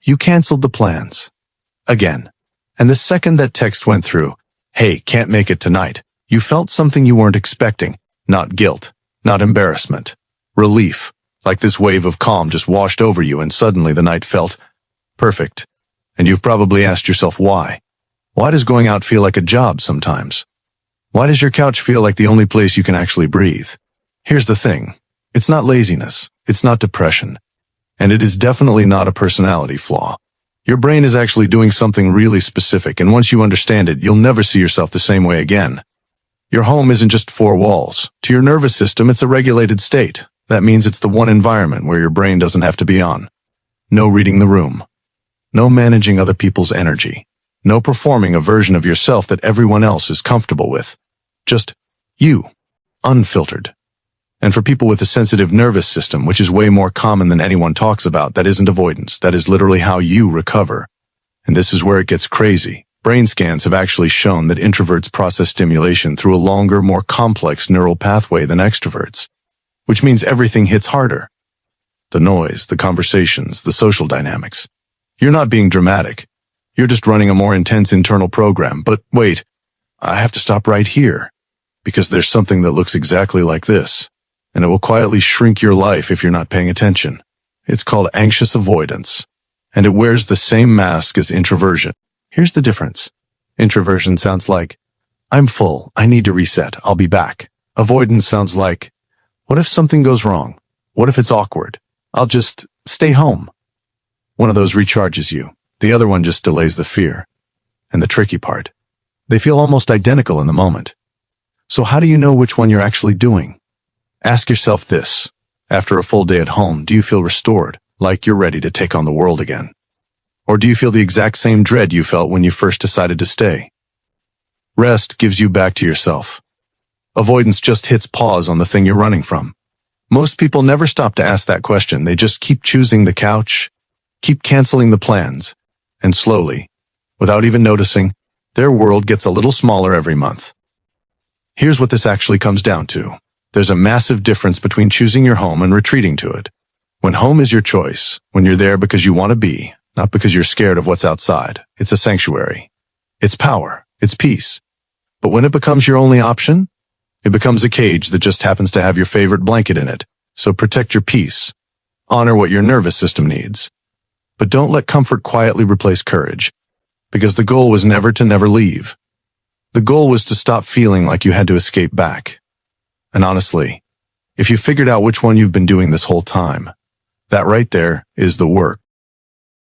You canceled the plans. Again. And the second that text went through, "Hey, can't make it tonight," you felt something you weren't expecting. Not guilt, not embarrassment. Relief, like this wave of calm just washed over you and suddenly the night felt perfect. And you've probably asked yourself why. Why does going out feel like a job sometimes? Why does your couch feel like the only place you can actually breathe? Here's the thing. It's not laziness. It's not depression. And it is definitely not a personality flaw. Your brain is actually doing something really specific, and once you understand it, you'll never see yourself the same way again. Your home isn't just four walls. To your nervous system, it's a regulated state. That means it's the one environment where your brain doesn't have to be on. No reading the room. No managing other people's energy. No performing a version of yourself that everyone else is comfortable with. Just you. Unfiltered. And for people with a sensitive nervous system, which is way more common than anyone talks about, that isn't avoidance. That is literally how you recover. And this is where it gets crazy. Brain scans have actually shown that introverts process stimulation through a longer, more complex neural pathway than extroverts, which means everything hits harder. The noise, the conversations, the social dynamics. You're not being dramatic. You're just running a more intense internal program. But wait, I have to stop right here, because there's something that looks exactly like this. And it will quietly shrink your life if you're not paying attention. It's called anxious avoidance, and it wears the same mask as introversion. Here's the difference. Introversion sounds like, "I'm full, I need to reset, I'll be back." Avoidance sounds like, "What if something goes wrong? What if it's awkward? I'll just stay home." One of those recharges you. The other one just delays the fear. And the tricky part, they feel almost identical in the moment. So how do you know which one you're actually doing? Ask yourself this. After a full day at home, do you feel restored, like you're ready to take on the world again? Or do you feel the exact same dread you felt when you first decided to stay? Rest gives you back to yourself. Avoidance just hits pause on the thing you're running from. Most people never stop to ask that question. They just keep choosing the couch, keep canceling the plans, and slowly, without even noticing, their world gets a little smaller every month. Here's what this actually comes down to. There's a massive difference between choosing your home and retreating to it. When home is your choice, when you're there because you want to be, not because you're scared of what's outside, it's a sanctuary. It's power. It's peace. But when it becomes your only option, it becomes a cage that just happens to have your favorite blanket in it. So protect your peace. Honor what your nervous system needs. But don't let comfort quietly replace courage, because the goal was never to never leave. The goal was to stop feeling like you had to escape back. And honestly, if you figured out which one you've been doing this whole time, that right there is the work.